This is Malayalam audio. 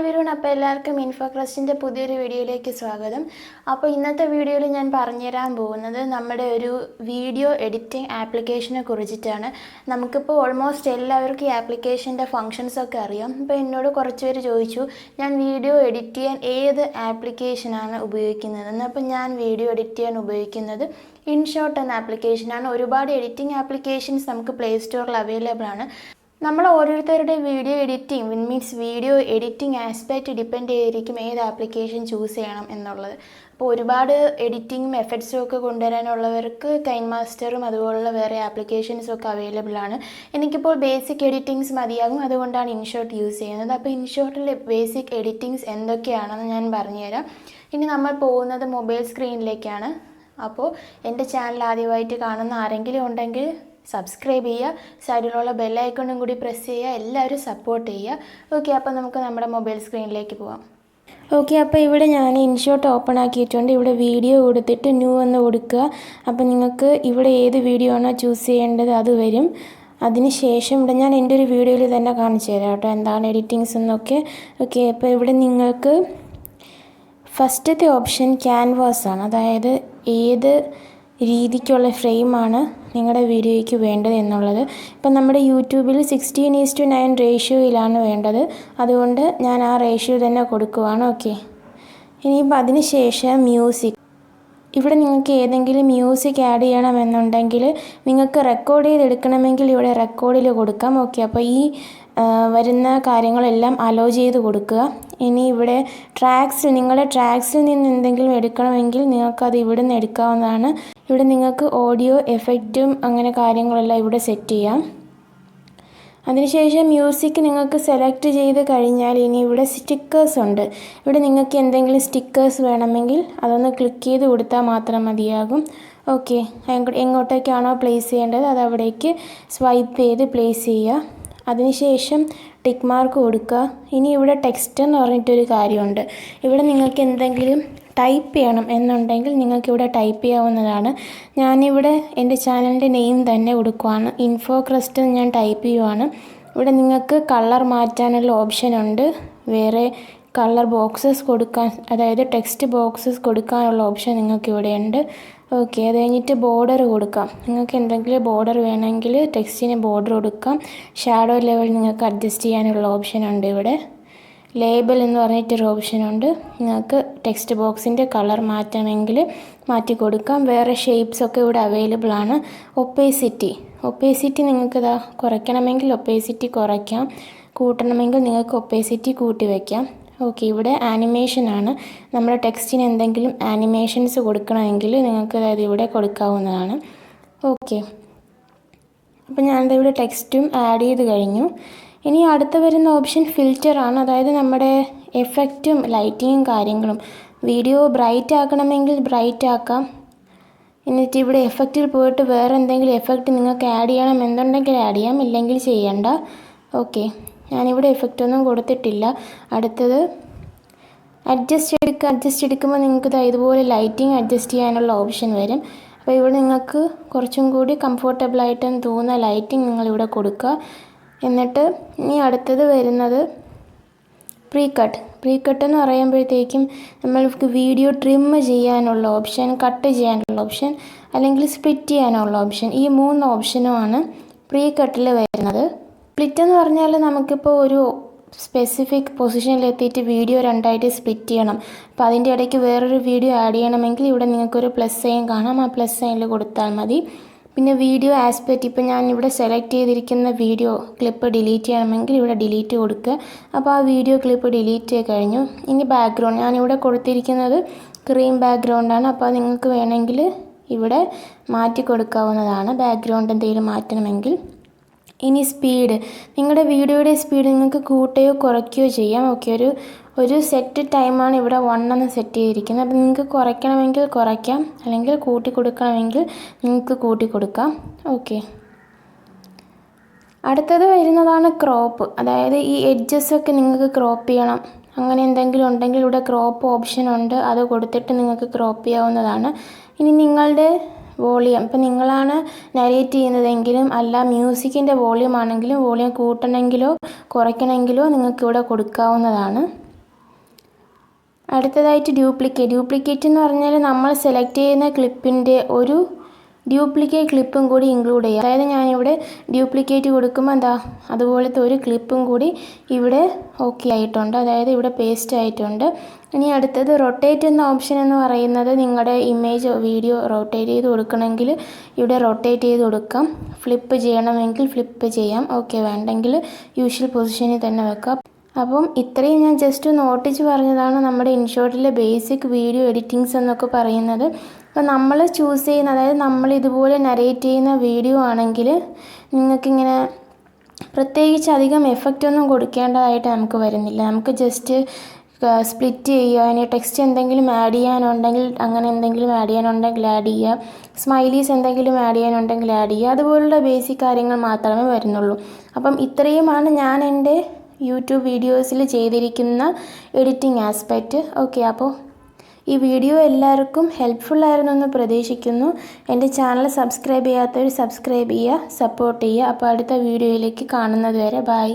everyone, അപ്പോൾ എല്ലാവർക്കും ഇൻഫോക്രസ്റ്റിൻ്റെ പുതിയൊരു വീഡിയോയിലേക്ക് സ്വാഗതം. അപ്പോൾ ഇന്നത്തെ വീഡിയോയിൽ ഞാൻ പറഞ്ഞുതരാൻ പോകുന്നത് നമ്മുടെ ഒരു വീഡിയോ എഡിറ്റിംഗ് ആപ്ലിക്കേഷനെ കുറിച്ചിട്ടാണ്. നമുക്കിപ്പോൾ ഓൾമോസ്റ്റ് എല്ലാവർക്കും ഈ ആപ്ലിക്കേഷൻ്റെ ഫങ്ഷൻസൊക്കെ അറിയാം. അപ്പോൾ എന്നോട് കുറച്ച് പേര് ചോദിച്ചു ഞാൻ വീഡിയോ എഡിറ്റ് ചെയ്യാൻ ഏത് ആപ്ലിക്കേഷനാണ് ഉപയോഗിക്കുന്നതെന്ന്. അപ്പോൾ ഞാൻ വീഡിയോ എഡിറ്റ് ചെയ്യാൻ ഉപയോഗിക്കുന്നത് ഇൻഷോട്ട് എന്ന ആപ്ലിക്കേഷനാണ്. ഒരുപാട് എഡിറ്റിംഗ് ആപ്ലിക്കേഷൻസ് നമുക്ക് പ്ലേ സ്റ്റോറിൽ അവൈലബിൾ ആണ്. നമ്മൾ ഓരോരുത്തരുടെ വീഡിയോ എഡിറ്റിംഗ് ആസ്പെക്റ്റ് ഡിപ്പെൻഡ് ചെയ്തിരിക്കും ഏത് ആപ്ലിക്കേഷൻ ചൂസ് ചെയ്യണം എന്നുള്ളത്. അപ്പോൾ ഒരുപാട് എഡിറ്റിങ്ങും എഫക്ട്സും ഒക്കെ കൊണ്ടുവരാനുള്ളവർക്ക് കൈൻ മാസ്റ്ററും അതുപോലുള്ള വേറെ ആപ്ലിക്കേഷൻസും ഒക്കെ അവൈലബിൾ ആണ്. എനിക്കിപ്പോൾ ബേസിക് എഡിറ്റിങ്സ് മതിയാകും, അതുകൊണ്ടാണ് ഇൻഷോട്ട് യൂസ് ചെയ്യുന്നത്. അപ്പോൾ ഇൻഷോട്ടിൽ ബേസിക് എഡിറ്റിങ്സ് എന്തൊക്കെയാണെന്ന് ഞാൻ പറഞ്ഞുതരാം. ഇനി നമ്മൾ പോകുന്നത് മൊബൈൽ സ്ക്രീനിലേക്കാണ്. അപ്പോൾ എൻ്റെ ചാനൽ ആദ്യമായിട്ട് കാണുന്ന ആരെങ്കിലും ഉണ്ടെങ്കിൽ സബ്സ്ക്രൈബ് ചെയ്യുക, സൈഡിലുള്ള ബെല്ലൈക്കണും കൂടി പ്രസ് ചെയ്യുക, എല്ലാവരും സപ്പോർട്ട് ചെയ്യുക. ഓക്കെ, അപ്പോൾ നമുക്ക് നമ്മുടെ മൊബൈൽ സ്ക്രീനിലേക്ക് പോകാം. ഓക്കെ, അപ്പോൾ ഇവിടെ ഞാൻ ഇൻഷോട്ട് ഓപ്പൺ ആക്കിയിട്ടുണ്ട്. ഇവിടെ വീഡിയോ കൊടുത്തിട്ട് ന്യൂ എന്ന് കൊടുക്കുക. അപ്പോൾ നിങ്ങൾക്ക് ഇവിടെ ഏത് വീഡിയോ ആണോ ചൂസ് ചെയ്യേണ്ടത് അത് വരും. അതിനുശേഷം ഇവിടെ ഞാൻ എൻ്റെ ഒരു വീഡിയോയിൽ തന്നെ കാണിച്ചു തരാം കേട്ടോ എന്താണ് എഡിറ്റിങ്സ് എന്നൊക്കെ. ഓക്കെ, അപ്പോൾ ഇവിടെ നിങ്ങൾക്ക് ഫസ്റ്റത്തെ ഓപ്ഷൻ ക്യാൻവാസ് ആണ്, അതായത് ഏത് രീതിക്കുള്ള ഫ്രെയിമാണ് നിങ്ങളുടെ വീഡിയോയ്ക്ക് വേണ്ടത് എന്നുള്ളത്. ഇപ്പം നമ്മുടെ യൂട്യൂബിൽ 16:9 റേഷ്യോയിലാണ് വേണ്ടത്, അതുകൊണ്ട് ഞാൻ ആ റേഷ്യോ തന്നെ കൊടുക്കുവാണ്. ഓക്കെ, ഇനിയിപ്പോൾ അതിന് ശേഷം മ്യൂസിക്. ഇവിടെ നിങ്ങൾക്ക് ഏതെങ്കിലും മ്യൂസിക് ആഡ് ചെയ്യണമെന്നുണ്ടെങ്കിൽ നിങ്ങൾക്ക് റെക്കോർഡ് ചെയ്തെടുക്കണമെങ്കിൽ ഇവിടെ റെക്കോർഡിൽ കൊടുക്കാം. ഓക്കെ, അപ്പോൾ ഈ വരുന്ന കാര്യങ്ങളെല്ലാം അലോ ചെയ്ത് കൊടുക്കുക. ഇനി ഇവിടെ നിങ്ങളുടെ ട്രാക്സിൽ നിന്ന് എന്തെങ്കിലും എടുക്കണമെങ്കിൽ നിങ്ങൾക്കത് ഇവിടെ നിന്ന് എടുക്കാവുന്നതാണ്. ഇവിടെ നിങ്ങൾക്ക് ഓഡിയോ എഫക്റ്റും അങ്ങനെ കാര്യങ്ങളെല്ലാം ഇവിടെ സെറ്റ് ചെയ്യാം. അതിനുശേഷം മ്യൂസിക് നിങ്ങൾക്ക് സെലക്ട് ചെയ്ത് കഴിഞ്ഞാൽ ഇനി ഇവിടെ സ്റ്റിക്കേഴ്സ് ഉണ്ട്. ഇവിടെ നിങ്ങൾക്ക് എന്തെങ്കിലും സ്റ്റിക്കേഴ്സ് വേണമെങ്കിൽ അതൊന്ന് ക്ലിക്ക് ചെയ്ത് കൊടുത്താൽ മാത്രം മതിയാകും. ഓക്കെ, എങ്ങോട്ടേക്കാണോ പ്ലേസ് ചെയ്യേണ്ടത് അത് അവിടേക്ക് സ്വൈപ്പ് ചെയ്ത് പ്ലേസ് ചെയ്യുക. അതിനുശേഷം ടിക്ക് മാർക്ക് കൊടുക്കുക. ഇനി ഇവിടെ ടെക്സ്റ്റ് എന്ന് പറഞ്ഞിട്ടൊരു കാര്യമുണ്ട്. ഇവിടെ നിങ്ങൾക്ക് എന്തെങ്കിലും ടൈപ്പ് ചെയ്യണം എന്നുണ്ടെങ്കിൽ നിങ്ങൾക്കിവിടെ ടൈപ്പ് ചെയ്യാവുന്നതാണ്. ഞാനിവിടെ എൻ്റെ ചാനലിൻ്റെ നെയിം തന്നെ കൊടുക്കുവാണ്, ഇൻഫോക്രസ്റ്റ് എന്ന് ഞാൻ ടൈപ്പ് ചെയ്യുവാണ്. ഇവിടെ നിങ്ങൾക്ക് കളർ മാറ്റാനുള്ള ഓപ്ഷനുണ്ട്, വേറെ കളർ ബോക്സസ് കൊടുക്കാൻ, അതായത് ടെക്സ്റ്റ് ബോക്സസ് കൊടുക്കാനുള്ള ഓപ്ഷൻ നിങ്ങൾക്കിവിടെ ഉണ്ട്. ഓക്കെ, അത് കഴിഞ്ഞിട്ട് ബോർഡർ കൊടുക്കാം. നിങ്ങൾക്ക് എന്തെങ്കിലും ബോർഡർ വേണമെങ്കിൽ ടെക്സ്റ്റിന് ബോർഡർ കൊടുക്കാം. ഷാഡോ ലെവൽ നിങ്ങൾക്ക് അഡ്ജസ്റ്റ് ചെയ്യാനുള്ള ഓപ്ഷനുണ്ട്. ഇവിടെ ലേബൽ എന്ന് പറഞ്ഞിട്ടൊരു ഓപ്ഷനുണ്ട്. നിങ്ങൾക്ക് ടെക്സ്റ്റ് ബോക്സിൻ്റെ കളർ മാറ്റണമെങ്കിൽ മാറ്റി കൊടുക്കാം. വേറെ ഷേപ്സൊക്കെ ഇവിടെ അവൈലബിൾ ആണ്. ഒപ്പേസിറ്റി നിങ്ങൾക്ക് കുറയ്ക്കണമെങ്കിൽ ഒപ്പേസിറ്റി കുറയ്ക്കാം, കൂട്ടണമെങ്കിൽ നിങ്ങൾക്ക് ഒപ്പേസിറ്റി കൂട്ടി വയ്ക്കാം. ഓക്കെ, ഇവിടെ ആനിമേഷനാണ്. നമ്മുടെ ടെക്സ്റ്റിന് എന്തെങ്കിലും ആനിമേഷൻസ് കൊടുക്കണമെങ്കിൽ നിങ്ങൾക്ക് അതായത് ഇവിടെ കൊടുക്കാവുന്നതാണ്. ഓക്കെ, അപ്പോൾ ഞാനിവിടെ ടെക്സ്റ്റും ആഡ് ചെയ്ത് കഴിഞ്ഞു. ഇനി അടുത്ത് വരുന്ന ഓപ്ഷൻ ഫിൽറ്ററാണ്, അതായത് നമ്മുടെ എഫക്റ്റും ലൈറ്റിങ്ങും കാര്യങ്ങളും. വീഡിയോ ബ്രൈറ്റ് ആക്കണമെങ്കിൽ ബ്രൈറ്റ് ആക്കാം. എന്നിട്ട് ഇവിടെ എഫക്റ്റിൽ പോയിട്ട് വേറെ എന്തെങ്കിലും എഫക്റ്റ് നിങ്ങൾക്ക് ആഡ് ചെയ്യണം എന്നുണ്ടെങ്കിൽ ആഡ് ചെയ്യാം, ഇല്ലെങ്കിൽ ചെയ്യണ്ട. ഓക്കെ, ഞാനിവിടെ എഫക്റ്റൊന്നും കൊടുത്തിട്ടില്ല. അടുത്തത് അഡ്ജസ്റ്റ് എടുക്കുമ്പോൾ നിങ്ങൾക്ക് ഇതുപോലെ ലൈറ്റിങ് അഡ്ജസ്റ്റ് ചെയ്യാനുള്ള ഓപ്ഷൻ വരും. അപ്പോൾ ഇവിടെ നിങ്ങൾക്ക് കുറച്ചും കൂടി കംഫർട്ടബിളായിട്ടെന്ന് തോന്നുന്ന ലൈറ്റിങ് നിങ്ങളിവിടെ കൊടുക്കുക. എന്നിട്ട് ഇനി അടുത്തത് വരുന്നത് പ്രീ കട്ട് എന്ന് പറയുമ്പോഴത്തേക്കും നമ്മൾക്ക് വീഡിയോ ട്രിം ചെയ്യാനുള്ള ഓപ്ഷൻ, കട്ട് ചെയ്യാനുള്ള ഓപ്ഷൻ, അല്ലെങ്കിൽ സ്പ്ലിറ്റ് ചെയ്യാനുള്ള ഓപ്ഷൻ, ഈ 3 ഓപ്ഷനുമാണ് പ്രീ കട്ടിൽ വരുന്നത്. സ്പ്ലിറ്റ് എന്ന് പറഞ്ഞാൽ നമുക്കിപ്പോൾ ഒരു സ്പെസിഫിക് പൊസിഷനിലെത്തിയിട്ട് വീഡിയോ 2ആയിട്ട് സ്പ്ലിറ്റ് ചെയ്യണം. അപ്പോൾ അതിൻ്റെ ഇടയ്ക്ക് വേറൊരു വീഡിയോ ആഡ് ചെയ്യണമെങ്കിൽ ഇവിടെ നിങ്ങൾക്കൊരു പ്ലസ് സൈൻ കാണാം, ആ പ്ലസ് സൈനിൽ കൊടുത്താൽ മതി. പിന്നെ വീഡിയോ ആസ്പെക്റ്റ്, ഇപ്പോൾ ഞാനിവിടെ സെലക്ട് ചെയ്തിരിക്കുന്ന വീഡിയോ ക്ലിപ്പ് ഡിലീറ്റ് ചെയ്യണമെങ്കിൽ ഇവിടെ ഡിലീറ്റ് കൊടുക്കുക. അപ്പോൾ ആ വീഡിയോ ക്ലിപ്പ് ഡിലീറ്റ് ചെയ്ത് കഴിഞ്ഞു. ഇനി ബാക്ക്ഗ്രൗണ്ട്, ഞാനിവിടെ കൊടുത്തിരിക്കുന്നത് ക്രീം ബാക്ക്ഗ്രൗണ്ടാണ്. അപ്പോൾ നിങ്ങൾക്ക് വേണമെങ്കിൽ ഇവിടെ മാറ്റി കൊടുക്കാവുന്നതാണ് ബാക്ക്ഗ്രൗണ്ട് എന്തെങ്കിലും മാറ്റണമെങ്കിൽ. ഇനി സ്പീഡ്, നിങ്ങളുടെ വീഡിയോയുടെ സ്പീഡ് നിങ്ങൾക്ക് കൂട്ടുകയോ കുറയ്ക്കുകയോ ചെയ്യാം. ഓക്കെ, ഒരു സെറ്റ് ടൈമാണ് ഇവിടെ 1 എന്ന് സെറ്റ് ചെയ്തിരിക്കുന്നത്. അപ്പോൾ നിങ്ങൾക്ക് കുറയ്ക്കണമെങ്കിൽ കുറയ്ക്കാം, അല്ലെങ്കിൽ കൂട്ടി കൊടുക്കണമെങ്കിൽ നിങ്ങൾക്ക് കൂട്ടി കൊടുക്കാം. ഓക്കെ, അടുത്തത് വരുന്നതാണ് ക്രോപ്പ്, അതായത് ഈ എഡ്ജസൊക്കെ നിങ്ങൾക്ക് ക്രോപ്പ് ചെയ്യണം, അങ്ങനെ എന്തെങ്കിലും ഉണ്ടെങ്കിൽ ഇവിടെ ക്രോപ്പ് ഓപ്ഷൻ ഉണ്ട്, അത് കൊടുത്തിട്ട് നിങ്ങൾക്ക് ക്രോപ്പ് ചെയ്യാവുന്നതാണ്. ഇനി നിങ്ങളുടെ വോളിയം, ഇപ്പം നിങ്ങളാണ് നരേറ്റ് ചെയ്യുന്നതെങ്കിലും അല്ല മ്യൂസിക്കിൻ്റെ വോളിയം ആണെങ്കിലും വോളിയം കൂട്ടണമെങ്കിലോ കുറയ്ക്കണമെങ്കിലോ നിങ്ങൾക്കിവിടെ കൊടുക്കാവുന്നതാണ്. അടുത്തതായിട്ട് ഡ്യൂപ്ലിക്കേറ്റ് എന്ന് പറഞ്ഞാൽ നമ്മൾ സെലക്ട് ചെയ്യുന്ന ക്ലിപ്പിൻ്റെ ഒരു ഡ്യൂപ്ലിക്കേറ്റ് ക്ലിപ്പും കൂടി ഇൻക്ലൂഡ് ചെയ്യുക. അതായത് ഞാനിവിടെ ഡ്യൂപ്ലിക്കേറ്റ് കൊടുക്കുമ്പോൾ എന്താ അതുപോലത്തെ ഒരു ക്ലിപ്പും കൂടി ഇവിടെ ഓക്കെ ആയിട്ടുണ്ട്, അതായത് ഇവിടെ പേസ്റ്റ് ആയിട്ടുണ്ട്. ഇനി അടുത്തത് റൊട്ടേറ്റ് എന്ന ഓപ്ഷൻ എന്ന് പറയുന്നത് നിങ്ങളുടെ ഇമേജ് വീഡിയോ റൊട്ടേറ്റ് ചെയ്ത് കൊടുക്കണമെങ്കിൽ ഇവിടെ റൊട്ടേറ്റ് ചെയ്ത് കൊടുക്കാം. ഫ്ലിപ്പ് ചെയ്യണമെങ്കിൽ ഫ്ലിപ്പ് ചെയ്യാം. ഓക്കെ വേണ്ടെങ്കിൽ യൂഷ്വൽ പൊസിഷനിൽ തന്നെ വെക്കാം. അപ്പം ഇത്രയും ഞാൻ ജസ്റ്റ് ഒന്ന് ഓട്ടിച്ച് പറഞ്ഞതാണ് നമ്മുടെ ഇൻഷോട്ടിലെ ബേസിക് വീഡിയോ എഡിറ്റിങ്സ് എന്നൊക്കെ പറയുന്നത്. അപ്പം നമ്മൾ ചൂസ് ചെയ്യുന്ന, അതായത് നമ്മൾ ഇതുപോലെ നരേറ്റ് ചെയ്യുന്ന വീഡിയോ ആണെങ്കിൽ നിങ്ങൾക്കിങ്ങനെ പ്രത്യേകിച്ച് അധികം എഫക്റ്റ് ഒന്നും കൊടുക്കേണ്ടതായിട്ട് നമുക്ക് വരുന്നില്ല. നമുക്ക് ജസ്റ്റ് സ്പ്ലിറ്റ് ചെയ്യുക, ഇനി ടെക്സ്റ്റ് എന്തെങ്കിലും ആഡ് ചെയ്യാനുണ്ടെങ്കിൽ അങ്ങനെ എന്തെങ്കിലും ആഡ് ചെയ്യാനുണ്ടെങ്കിൽ ആഡ് ചെയ്യുക, സ്മൈലീസ് എന്തെങ്കിലും ആഡ് ചെയ്യാനുണ്ടെങ്കിൽ ആഡ് ചെയ്യുക, അതുപോലുള്ള ബേസിക് കാര്യങ്ങൾ മാത്രമേ വരുന്നുള്ളൂ. അപ്പം ഇത്രയുമാണ് ഞാൻ എൻ്റെ യൂട്യൂബ് വീഡിയോസിൽ ചെയ്തിരിക്കുന്ന എഡിറ്റിംഗ് ആസ്പെക്റ്റ്. ഓക്കെ, അപ്പോൾ ഈ വീഡിയോ എല്ലാവർക്കും ഹെൽപ്ഫുള്ളായിരുന്നു എന്ന് പ്രതീക്ഷിക്കുന്നു. എൻ്റെ ചാനൽ സബ്സ്ക്രൈബ് ചെയ്യാത്തവർ സബ്സ്ക്രൈബ് ചെയ്യുക, സപ്പോർട്ട് ചെയ്യുക. അപ്പോൾ അടുത്ത വീഡിയോയിലേക്ക് കാണുന്നത് വരെ ബൈ.